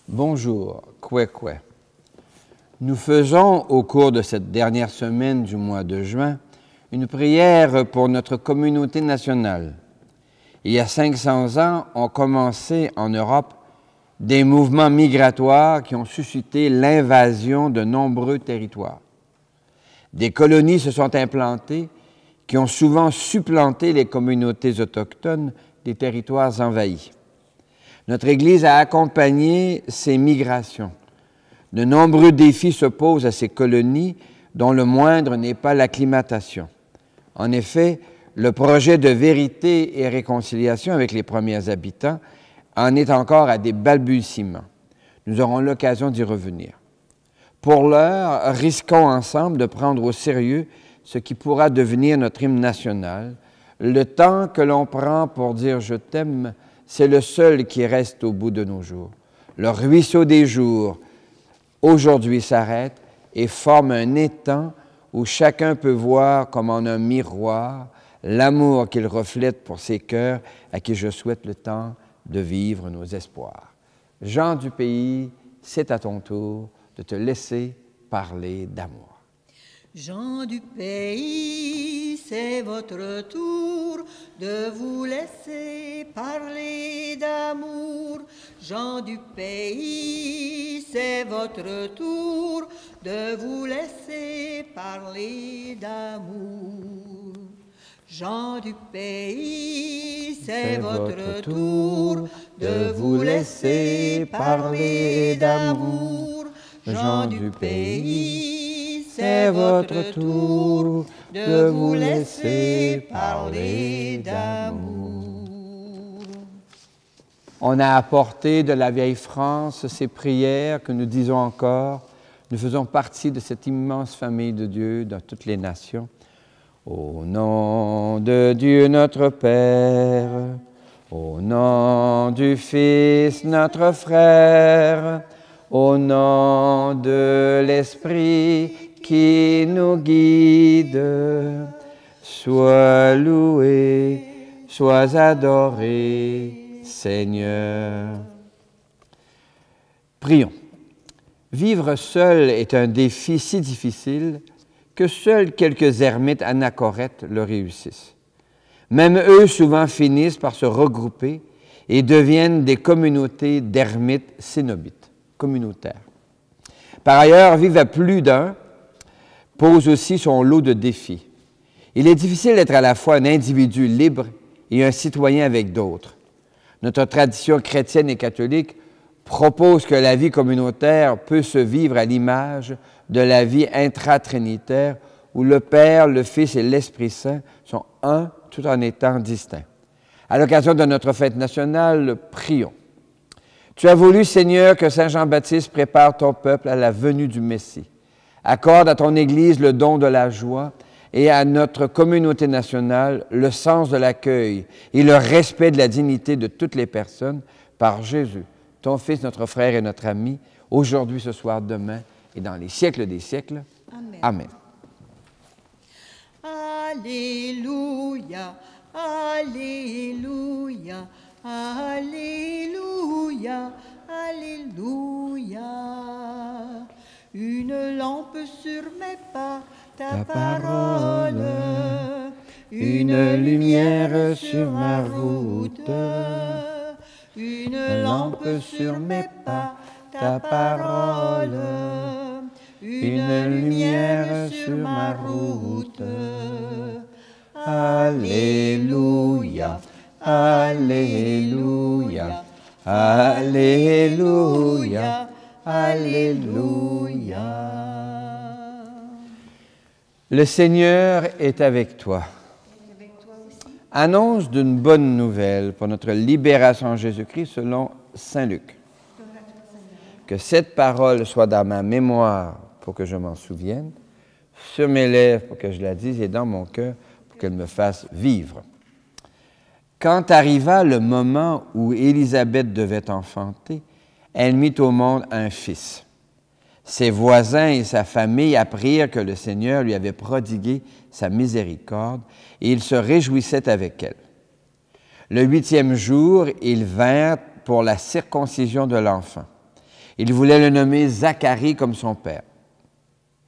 Bonjour, Kwekwe. Nous faisons au cours de cette dernière semaine du mois de juin une prière pour notre communauté nationale. Il y a 500 ans, ont commencé en Europe des mouvements migratoires qui ont suscité l'invasion de nombreux territoires. Des colonies se sont implantées qui ont souvent supplanté les communautés autochtones des territoires envahis. Notre Église a accompagné ces migrations. De nombreux défis se posent à ces colonies, dont le moindre n'est pas l'acclimatation. En effet, le projet de vérité et réconciliation avec les premiers habitants en est encore à des balbutiements. Nous aurons l'occasion d'y revenir. Pour l'heure, risquons ensemble de prendre au sérieux ce qui pourra devenir notre hymne national. Le temps que l'on prend pour dire « Je t'aime », c'est le seul qui reste au bout de nos jours. Le ruisseau des jours, aujourd'hui, s'arrête et forme un étang où chacun peut voir comme en un miroir l'amour qu'il reflète pour ces cœurs à qui je souhaite le temps de vivre nos espoirs. Gens du pays, c'est à ton tour de te laisser parler d'amour. Gens du pays, c'est votre tour de vous laisser parler d'amour. Gens du pays, c'est votre tour de vous laisser parler d'amour. Gens du pays, c'est votre tour de vous laisser parler d'amour. Gens du pays, c'est votre tour de vous laisser parler d'amour. On a apporté de la vieille France ces prières que nous disons encore. Nous faisons partie de cette immense famille de Dieu dans toutes les nations. Au nom de Dieu notre Père, au nom du Fils notre frère, au nom de l'Esprit qui nous guide, sois loué, sois adoré, Seigneur. Prions. Vivre seul est un défi si difficile que seuls quelques ermites anachorètes le réussissent. Même eux souvent finissent par se regrouper et deviennent des communautés d'ermites cénobites, communautaires. Par ailleurs, vivre à plus d'un pose aussi son lot de défis. Il est difficile d'être à la fois un individu libre et un citoyen avec d'autres. Notre tradition chrétienne et catholique propose que la vie communautaire peut se vivre à l'image de la vie intratrinitaire où le Père, le Fils et l'Esprit Saint sont un tout en étant distincts. À l'occasion de notre fête nationale, prions. Tu as voulu, Seigneur, que Saint Jean-Baptiste prépare ton peuple à la venue du Messie. Accorde à ton Église le don de la joie et à notre communauté nationale le sens de l'accueil et le respect de la dignité de toutes les personnes par Jésus, ton Fils, notre frère et notre ami, aujourd'hui, ce soir, demain et dans les siècles des siècles. Amen. Amen. Alléluia, Alléluia, Alléluia, Alléluia. Une lampe sur mes pas, ta parole, une lumière sur ma route, une lampe sur mes pas, ta parole, une lumière sur ma route. Alléluia, Alléluia, Alléluia, Alléluia. Le Seigneur est avec toi. Annonce d'une bonne nouvelle pour notre libération en Jésus-Christ selon Saint Luc. Que cette parole soit dans ma mémoire pour que je m'en souvienne, sur mes lèvres pour que je la dise et dans mon cœur pour qu'elle me fasse vivre. Quand arriva le moment où Élisabeth devait enfanter, elle mit au monde un fils. Ses voisins et sa famille apprirent que le Seigneur lui avait prodigué sa miséricorde et ils se réjouissaient avec elle. Le 8e jour, ils vinrent pour la circoncision de l'enfant. Il voulait le nommer Zacharie comme son père.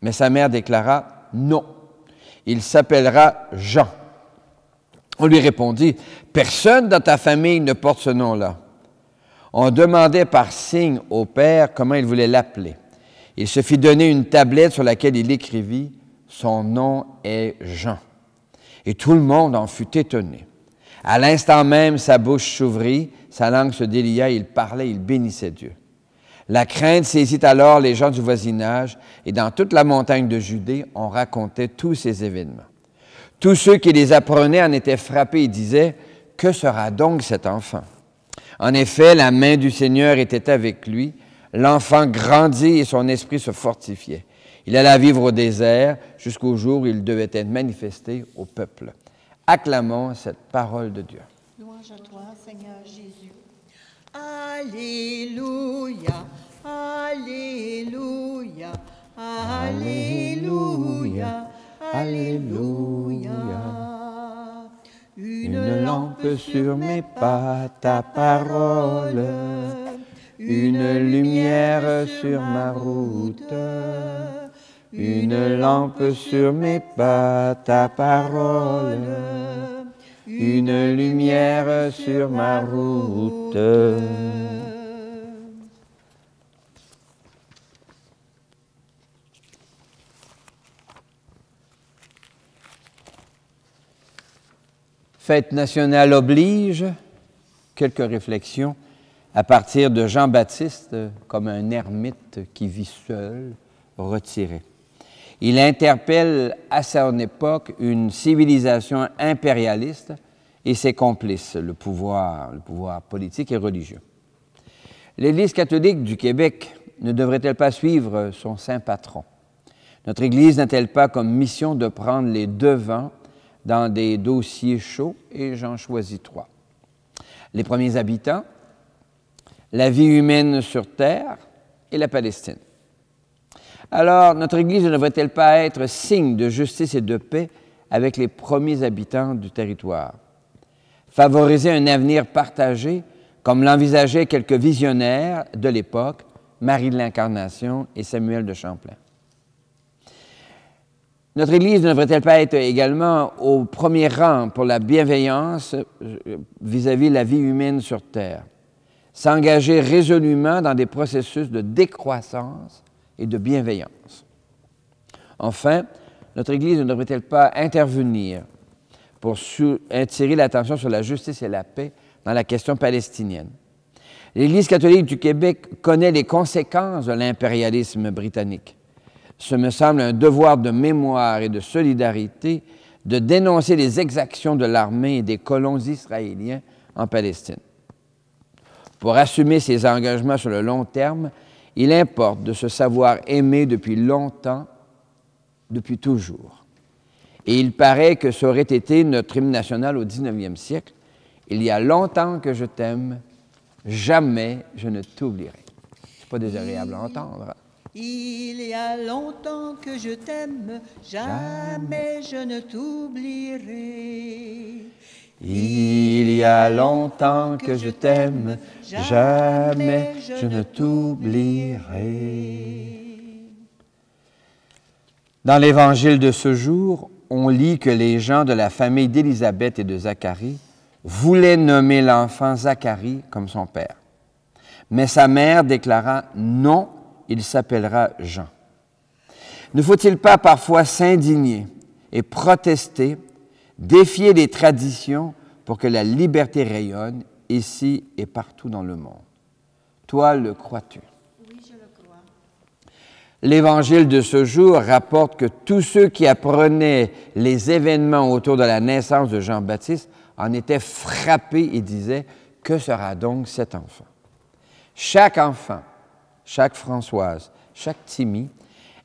Mais sa mère déclara « Non, il s'appellera Jean ». On lui répondit « Personne dans ta famille ne porte ce nom-là ». On demandait par signe au père comment il voulait l'appeler. Il se fit donner une tablette sur laquelle il écrivit « Son nom est Jean ». Et tout le monde en fut étonné. À l'instant même, sa bouche s'ouvrit, sa langue se délia, il parlait, il bénissait Dieu. La crainte saisit alors les gens du voisinage, et dans toute la montagne de Judée, on racontait tous ces événements. Tous ceux qui les apprenaient en étaient frappés et disaient « Que sera donc cet enfant ?» En effet, la main du Seigneur était avec lui, l'enfant grandit et son esprit se fortifiait. Il alla vivre au désert jusqu'au jour où il devait être manifesté au peuple. Acclamons cette parole de Dieu. Louange à toi, Seigneur Jésus. Alléluia, Alléluia, Alléluia, Alléluia. Une lampe sur mes pas, ta parole, une lumière sur ma route. Une lampe sur mes pas, ta parole, une lumière sur ma route. Fête nationale oblige, quelques réflexions à partir de Jean-Baptiste comme un ermite qui vit seul, retiré. Il interpelle à son époque une civilisation impérialiste et ses complices, le pouvoir politique et religieux. L'Église catholique du Québec ne devrait-elle pas suivre son saint patron? Notre Église n'a-t-elle pas comme mission de prendre les devants dans des dossiers chauds? Et j'en choisis 3. Les premiers habitants, la vie humaine sur Terre et la Palestine. Alors, notre Église ne devrait-elle pas être signe de justice et de paix avec les premiers habitants du territoire? Favoriser un avenir partagé, comme l'envisageaient quelques visionnaires de l'époque, Marie de l'Incarnation et Samuel de Champlain. Notre Église ne devrait-elle pas être également au premier rang pour la bienveillance vis-à-vis de la vie humaine sur Terre? S'engager résolument dans des processus de décroissance et de bienveillance. Enfin, notre Église ne devrait-elle pas intervenir pour attirer l'attention sur la justice et la paix dans la question palestinienne? L'Église catholique du Québec connaît les conséquences de l'impérialisme britannique. Ce me semble un devoir de mémoire et de solidarité de dénoncer les exactions de l'armée et des colons israéliens en Palestine. Pour assumer ces engagements sur le long terme, il importe de se savoir aimer depuis longtemps, depuis toujours. Et il paraît que ça aurait été notre hymne national au 19e siècle. Il y a longtemps que je t'aime, jamais je ne t'oublierai. C'est pas désagréable à entendre. Il y a longtemps que je t'aime, jamais je ne t'oublierai. Il y a longtemps que je t'aime, jamais je ne t'oublierai. Dans l'Évangile de ce jour, on lit que les gens de la famille d'Élisabeth et de Zacharie voulaient nommer l'enfant Zacharie comme son père. Mais sa mère déclara « Non, il s'appellera Jean ». Ne faut-il pas parfois s'indigner et protester, défier les traditions pour que la liberté rayonne ici et partout dans le monde? Toi, le crois-tu? Oui, je le crois. L'Évangile de ce jour rapporte que tous ceux qui apprenaient les événements autour de la naissance de Jean-Baptiste en étaient frappés et disaient « Que sera donc cet enfant? » Chaque enfant, chaque Françoise, chaque Timmy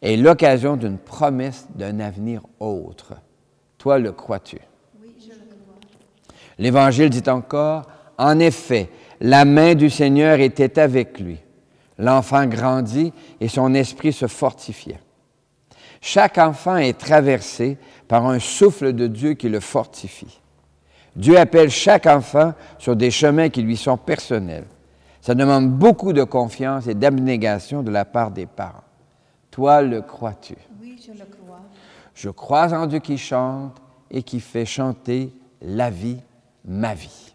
est l'occasion d'une promesse d'un avenir autre. Toi, le crois-tu? Oui, je le crois. L'Évangile dit encore, « En effet, la main du Seigneur était avec lui. L'enfant grandit et son esprit se fortifiait. » Chaque enfant est traversé par un souffle de Dieu qui le fortifie. Dieu appelle chaque enfant sur des chemins qui lui sont personnels. Ça demande beaucoup de confiance et d'abnégation de la part des parents. Toi, le crois-tu? Oui, je le crois. Je crois en Dieu qui chante et qui fait chanter la vie, ma vie.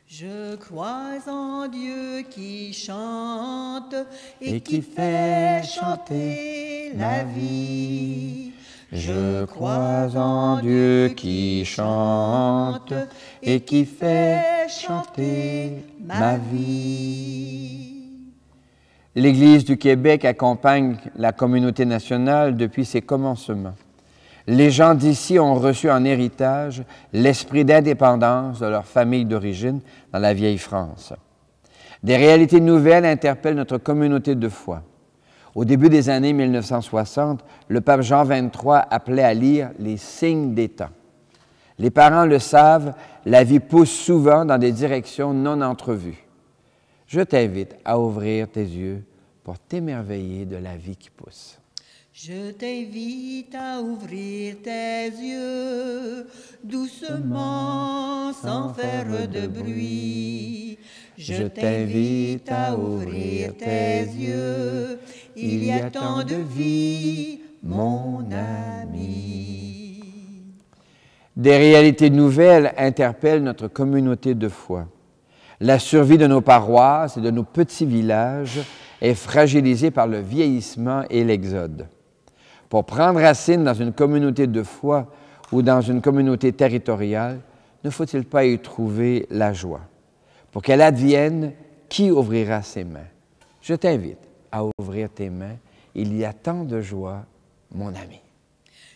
Je crois en Dieu qui chante et qui fait chanter la vie. Je crois en Dieu qui chante et qui fait chanter ma vie. L'Église du Québec accompagne la communauté nationale depuis ses commencements. Les gens d'ici ont reçu en héritage l'esprit d'indépendance de leur famille d'origine dans la vieille France. Des réalités nouvelles interpellent notre communauté de foi. Au début des années 1960, le pape Jean XXIII appelait à lire les signes des temps. Les parents le savent, la vie pousse souvent dans des directions non entrevues. Je t'invite à ouvrir tes yeux pour t'émerveiller de la vie qui pousse. Je t'invite à ouvrir tes yeux doucement, sans faire de bruit. Je t'invite à ouvrir tes yeux, il y a tant de vie, mon ami. Des réalités nouvelles interpellent notre communauté de foi. La survie de nos paroisses et de nos petits villages est fragilisée par le vieillissement et l'exode. Pour prendre racine dans une communauté de foi ou dans une communauté territoriale, ne faut-il pas y trouver la joie? Pour qu'elle advienne, qui ouvrira ses mains? Je t'invite à ouvrir tes mains. Il y a tant de joie, mon ami.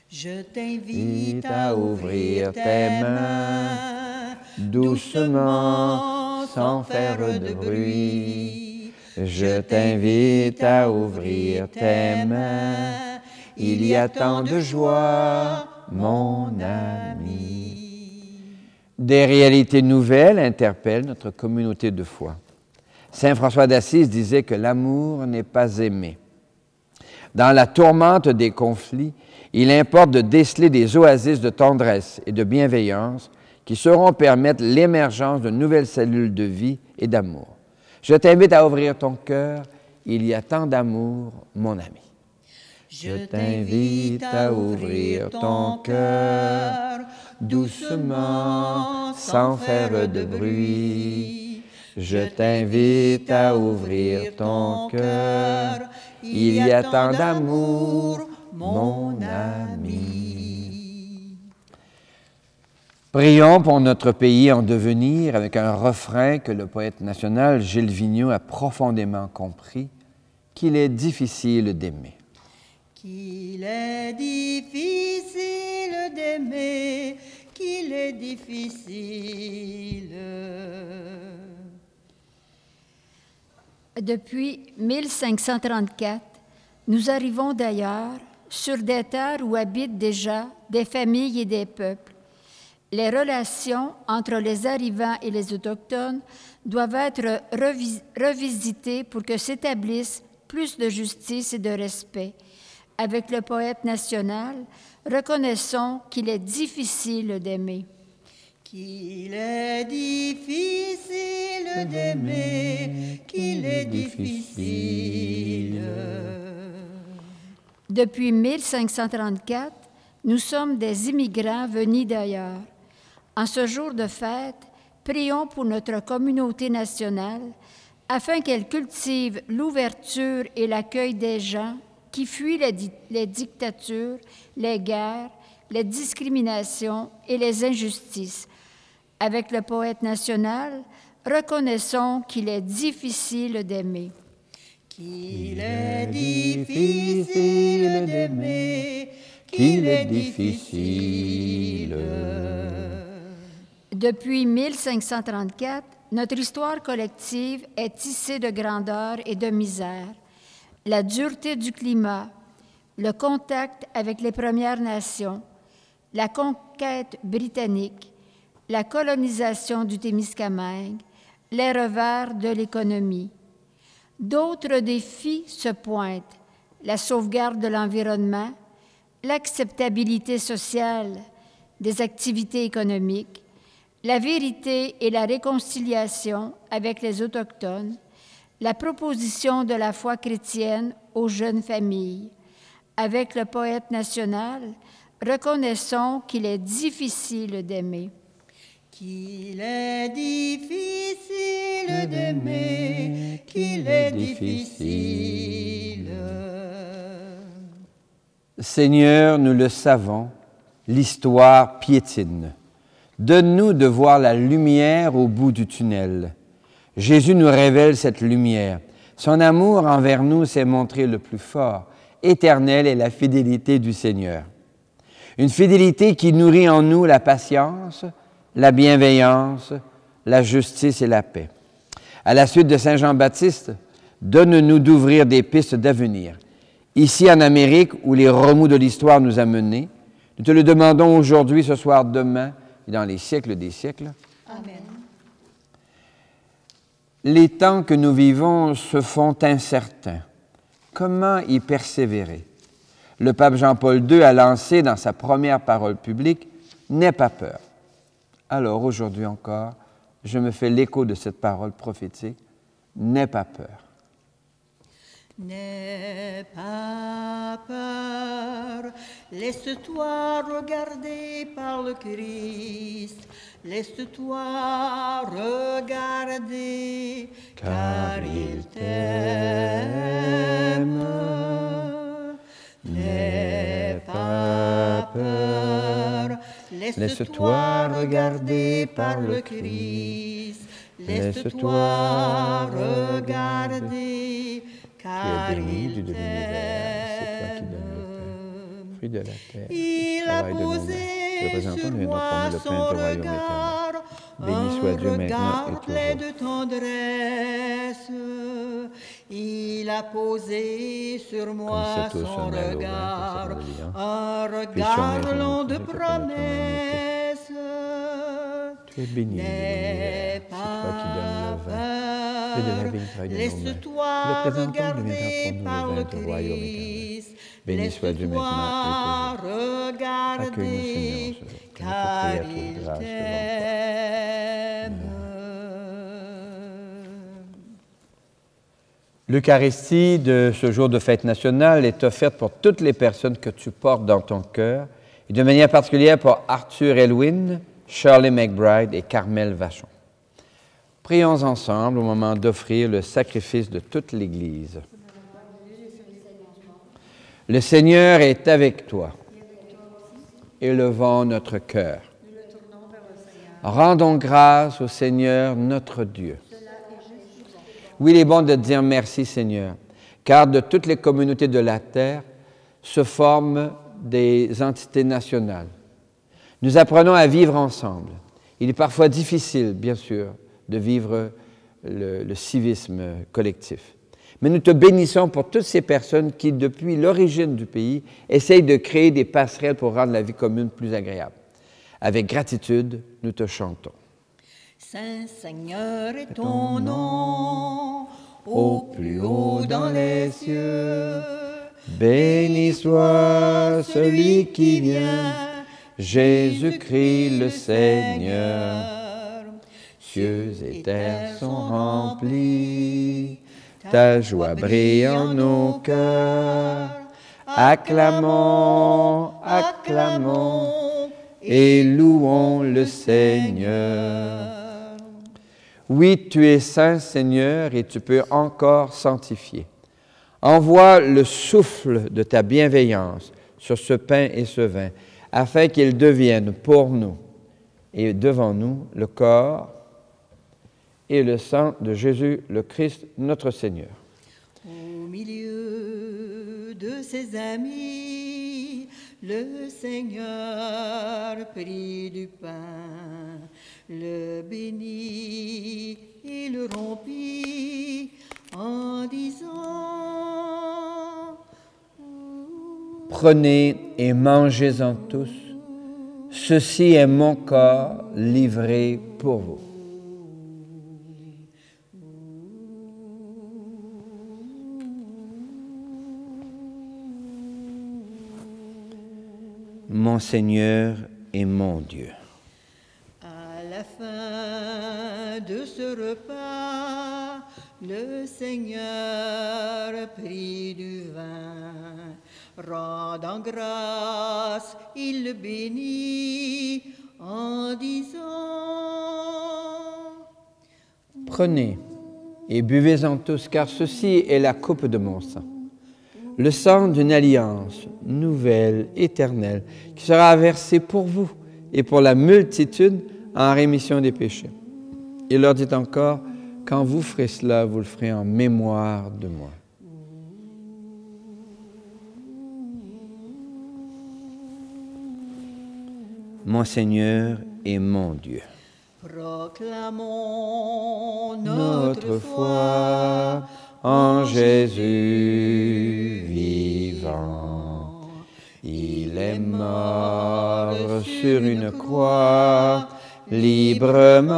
Je t'invite à ouvrir tes mains doucement, sans faire de bruit. Je t'invite à ouvrir tes mains. Il y a tant de joie, mon ami. Des réalités nouvelles interpellent notre communauté de foi. Saint François d'Assise disait que l'amour n'est pas aimé. Dans la tourmente des conflits, il importe de déceler des oasis de tendresse et de bienveillance qui sauront permettre l'émergence de nouvelles cellules de vie et d'amour. Je t'invite à ouvrir ton cœur. Il y a tant d'amour, mon ami. Je t'invite à ouvrir ton cœur doucement, sans faire de bruit. Je t'invite à ouvrir ton cœur. Il y a tant d'amour, mon ami. Prions pour notre pays en devenir avec un refrain que le poète national Gilles Vigneault a profondément compris, qu'il est difficile d'aimer. Qu'il est difficile d'aimer, qu'il est difficile. Depuis 1534, nous arrivons d'ailleurs sur des terres où habitent déjà des familles et des peuples. Les relations entre les arrivants et les autochtones doivent être revisitées pour que s'établisse plus de justice et de respect. Avec le poète national, reconnaissons qu'il est difficile d'aimer. Qu'il est difficile d'aimer, qu'il est difficile. Depuis 1534, nous sommes des immigrants venus d'ailleurs. En ce jour de fête, prions pour notre communauté nationale afin qu'elle cultive l'ouverture et l'accueil des gens qui fuient les dictatures, les guerres, les discriminations et les injustices. Avec le poète national, reconnaissons qu'il est difficile d'aimer. Qu'il est difficile d'aimer, qu'il est difficile. Depuis 1534, notre histoire collective est tissée de grandeur et de misère. La dureté du climat, le contact avec les Premières Nations, la conquête britannique, la colonisation du Témiscamingue, les revers de l'économie. D'autres défis se pointent, la sauvegarde de l'environnement, l'acceptabilité sociale des activités économiques, la vérité et la réconciliation avec les Autochtones, la proposition de la foi chrétienne aux jeunes familles. Avec le poète national, reconnaissons qu'il est difficile d'aimer. Qu'il est difficile d'aimer, qu'il est difficile. Seigneur, nous le savons, l'histoire piétine. Donne-nous de voir la lumière au bout du tunnel. Jésus nous révèle cette lumière. Son amour envers nous s'est montré le plus fort. Éternelle est la fidélité du Seigneur. Une fidélité qui nourrit en nous la patience, la bienveillance, la justice et la paix. À la suite de Saint Jean-Baptiste, donne-nous d'ouvrir des pistes d'avenir. Ici en Amérique, où les remous de l'histoire nous a menés, nous te le demandons aujourd'hui, ce soir, demain et dans les siècles des siècles. Amen. Les temps que nous vivons se font incertains. Comment y persévérer? Le pape Jean-Paul II a lancé dans sa première parole publique « N'aie pas peur ». Alors aujourd'hui encore, je me fais l'écho de cette parole prophétique « N'aie pas peur ». N'aie pas peur, laisse-toi regarder par le Christ, laisse-toi regarder, car il t'aime. N'aie pas peur, laisse-toi regarder par le Christ, laisse-toi regarder, car il t'aime. Fruit de la terre, Il a posé sur moi son regard, Béni soit Dieu maintenant et regard plein toujours. de tendresse. Il a posé sur moi Comme c'est au son sommet, au regard, vin, que c'est un Puis regard sur mes long genoux, de que notre humanité. promesses. Tu es béni, N'aie c'est toi qui donnes le vin. pas Et de la peur, vigne travaille de nos mains. laisse-toi Le présent temps regarder deviendra par pour nous le le vin du royaume éternel. Christ. Béni soit Dieu maintenant et toujours. Regarder, Accueille-nous, Seigneur, que notre car prière trouve il grâce devant t'aime. L'Eucharistie de ce jour de fête nationale est offerte pour toutes les personnes que tu portes dans ton cœur, et de manière particulière pour Arthur Elwin, Shirley McBride et Carmel Vachon. Prions ensemble au moment d'offrir le sacrifice de toute l'Église. Le Seigneur est avec toi. Élevons notre cœur. Rendons grâce au Seigneur notre Dieu. Oui, il est bon de dire merci, Seigneur, car de toutes les communautés de la terre se forment des entités nationales. Nous apprenons à vivre ensemble. Il est parfois difficile, bien sûr, de vivre le civisme collectif. Mais nous te bénissons pour toutes ces personnes qui, depuis l'origine du pays, essayent de créer des passerelles pour rendre la vie commune plus agréable. Avec gratitude, nous te chantons. Saint Seigneur est ton nom, au plus haut dans les cieux. Béni soit celui qui vient, Jésus-Christ le Seigneur. Cieux et terre sont remplis, ta joie brille en nos cœurs. Acclamons, acclamons et louons le Seigneur. Oui, tu es saint, Seigneur, et tu peux encore sanctifier. Envoie le souffle de ta bienveillance sur ce pain et ce vin, afin qu'ils deviennent pour nous et devant nous le corps et le sang de Jésus le Christ, notre Seigneur. Au milieu de ses amis, le Seigneur prit du pain, le bénit et le rompit en disant: Prenez et mangez-en tous. Ceci est mon corps livré pour vous. Mon Seigneur et mon Dieu. À la fin de ce repas, le Seigneur prit du vin. Rendant grâce, il le bénit en disant: Prenez et buvez-en tous, car ceci est la coupe de mon sang, le sang d'une alliance nouvelle, éternelle, qui sera versé pour vous et pour la multitude en rémission des péchés. Il leur dit encore: quand vous ferez cela, vous le ferez en mémoire de moi. Mon Seigneur et mon Dieu. Proclamons Notre foi en Jésus vivant. Il est mort sur une croix librement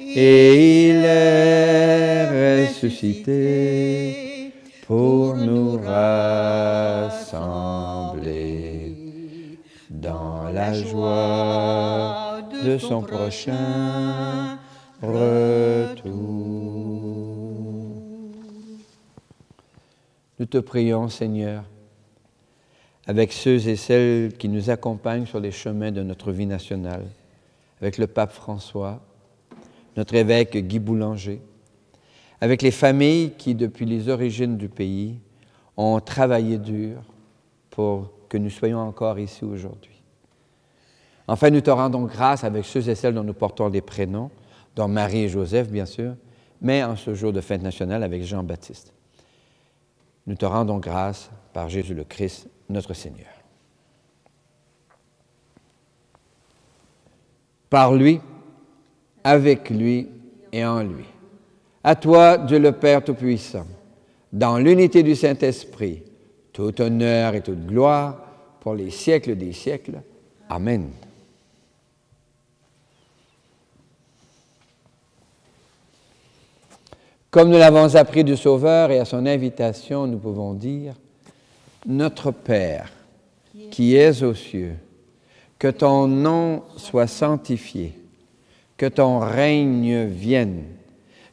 et il est ressuscité pour nous rassembler dans la joie de son prochain retour. Nous te prions, Seigneur, avec ceux et celles qui nous accompagnent sur les chemins de notre vie nationale, avec le pape François, notre évêque Guy Boulanger, avec les familles qui, depuis les origines du pays, ont travaillé dur pour que nous soyons encore ici aujourd'hui. Enfin, nous te rendons grâce avec ceux et celles dont nous portons les prénoms, dont Marie et Joseph, bien sûr, mais en ce jour de fête nationale avec Jean-Baptiste. Nous te rendons grâce par Jésus le Christ, notre Seigneur. Par lui, avec lui et en lui. À toi, Dieu le Père Tout-Puissant, dans l'unité du Saint-Esprit, tout honneur et toute gloire pour les siècles des siècles. Amen. Comme nous l'avons appris du Sauveur et à son invitation, nous pouvons dire: Notre Père, qui es aux cieux, que ton nom soit sanctifié, que ton règne vienne,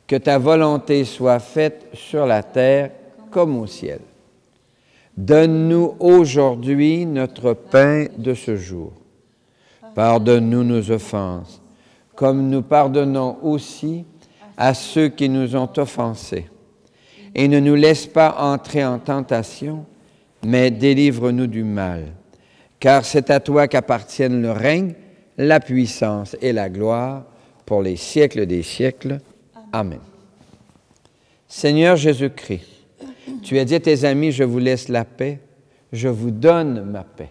que ta volonté soit faite sur la terre comme au ciel. Donne-nous aujourd'hui notre pain de ce jour. Pardonne-nous nos offenses, comme nous pardonnons aussi à ceux qui nous ont offensés. Et ne nous laisse pas entrer en tentation, mais délivre-nous du mal. Car c'est à toi qu'appartiennent le règne, la puissance et la gloire pour les siècles des siècles. Amen. Seigneur Jésus-Christ, tu as dit à tes amis: je vous laisse la paix, je vous donne ma paix.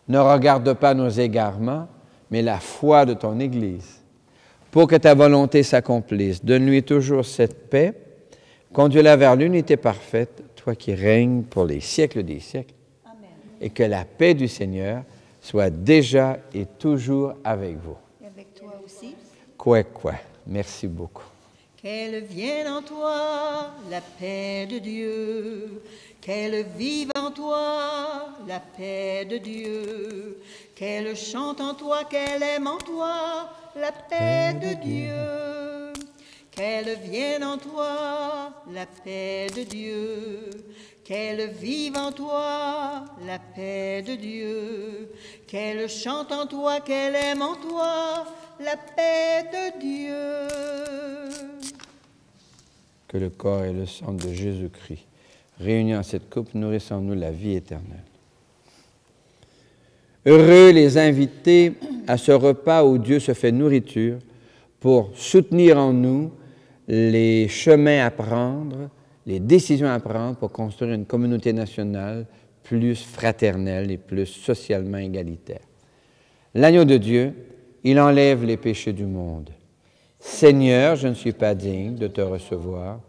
Ne regarde pas nos égarements, mais la foi de ton Église. Pour que ta volonté s'accomplisse, donne-lui toujours cette paix, conduis-la vers l'unité parfaite, toi qui règnes pour les siècles des siècles. Amen. Et que la paix du Seigneur soit déjà et toujours avec vous. Et avec toi aussi. Quoi. Merci beaucoup. Qu'elle vienne en toi la paix de Dieu, qu'elle vive en toi la paix de Dieu, qu'elle chante en toi, qu'elle aime en toi la paix de Dieu, qu'elle vienne en toi la paix de Dieu, qu'elle vive en toi la paix de Dieu, qu'elle chante en toi, qu'elle aime en toi la paix de Dieu. Que le corps et le sang de Jésus-Christ, réunis en cette coupe, nourrissent en nous la vie éternelle. Heureux les invités à ce repas où Dieu se fait nourriture pour soutenir en nous les chemins à prendre, les décisions à prendre pour construire une communauté nationale plus fraternelle et plus socialement égalitaire. L'agneau de Dieu, il enlève les péchés du monde. Seigneur, je ne suis pas digne de te recevoir,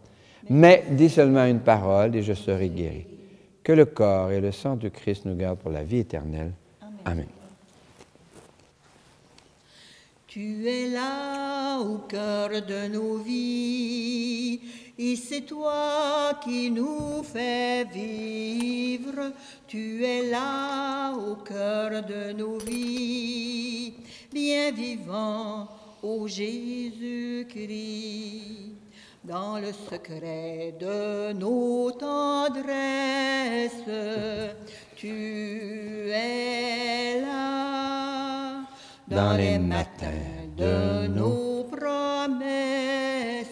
mais dis seulement une parole et je serai guéri. Que le corps et le sang du Christ nous gardent pour la vie éternelle. Amen. Tu es là au cœur de nos vies, et c'est toi qui nous fais vivre. Tu es là au cœur de nos vies, bien vivant ô Jésus-Christ. Dans le secret de nos tendresses, tu es là. Dans les matins de nos promesses,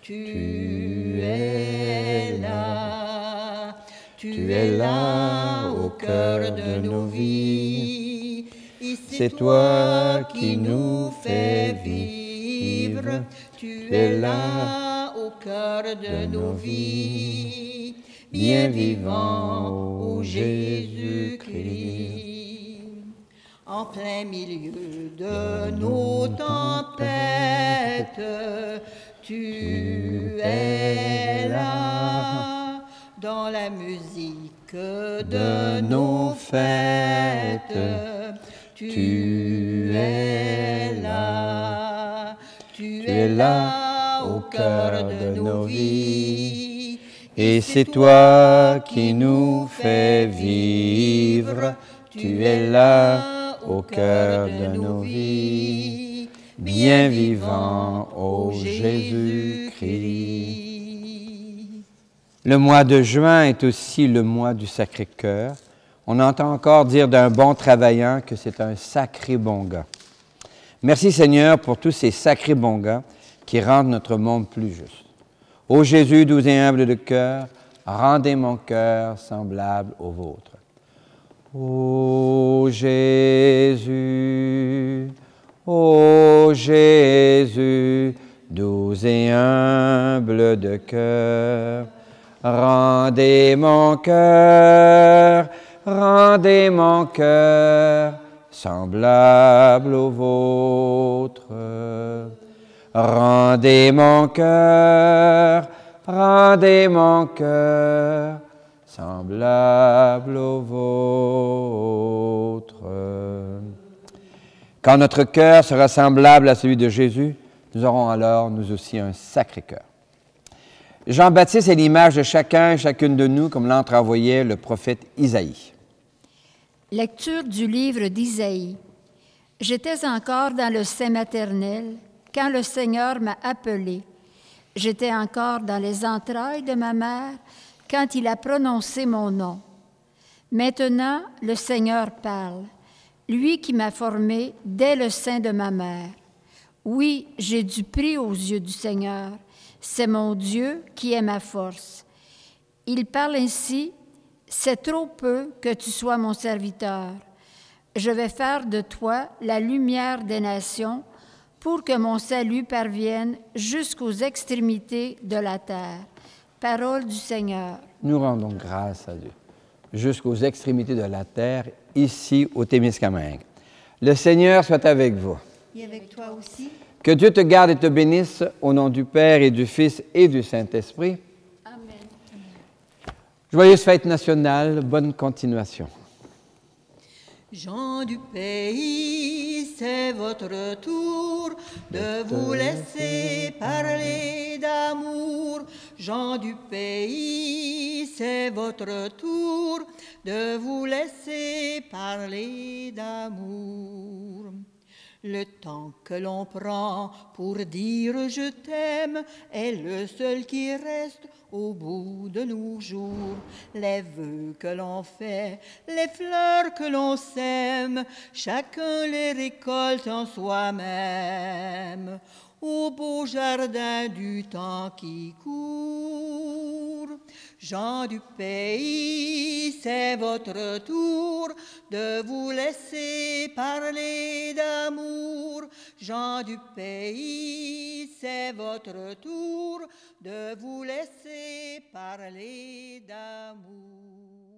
tu es là. Tu es là au cœur de nos vies. Et c'est toi qui nous fais vivre. Tu es là au cœur de nos vies, bien vivant, ô Jésus-Christ. En plein milieu de nos tempêtes, tu es là. Dans la musique de nos fêtes, tu es là. Tu es là au cœur de nos vies, et c'est toi qui nous fais vivre. Tu es là au cœur de nos vies, bien vivant, ô Jésus-Christ. Le mois de juin est aussi le mois du Sacré-Cœur. On entend encore dire d'un bon travaillant que c'est un sacré bon gars. Merci Seigneur pour tous ces sacrés bons gars qui rendent notre monde plus juste. Ô Jésus, doux et humble de cœur, rendez mon cœur semblable au vôtre. Ô Jésus, doux et humble de cœur, rendez mon cœur semblable au vôtre. Rendez mon cœur semblable au vôtre. Quand notre cœur sera semblable à celui de Jésus, nous aurons alors, nous aussi, un sacré cœur. Jean-Baptiste est l'image de chacun et chacune de nous, comme l'entrevoyait le prophète Isaïe. Lecture du livre d'Isaïe. J'étais encore dans le sein maternel quand le Seigneur m'a appelé. J'étais encore dans les entrailles de ma mère quand il a prononcé mon nom. Maintenant, le Seigneur parle, lui qui m'a formé dès le sein de ma mère. Oui, j'ai du prix aux yeux du Seigneur. C'est mon Dieu qui est ma force. Il parle ainsi: c'est trop peu que tu sois mon serviteur. Je vais faire de toi la lumière des nations pour que mon salut parvienne jusqu'aux extrémités de la terre. Parole du Seigneur. Nous rendons grâce à Dieu. Jusqu'aux extrémités de la terre, ici au Témiscamingue. Le Seigneur soit avec vous. Et avec toi aussi. Que Dieu te garde et te bénisse au nom du Père et du Fils et du Saint-Esprit. Amen. Joyeuse fête nationale, bonne continuation. Gens du pays, c'est votre tour de vous laisser parler d'amour. Gens du pays, c'est votre tour de vous laisser parler d'amour. Le temps que l'on prend pour dire je t'aime est le seul qui reste au bout de nos jours. Les vœux que l'on fait, les fleurs que l'on sème, chacun les récolte en soi-même. Au beau jardin du temps qui court. Gens du pays, c'est votre tour de vous laisser parler d'amour. Gens du pays, c'est votre tour de vous laisser parler d'amour.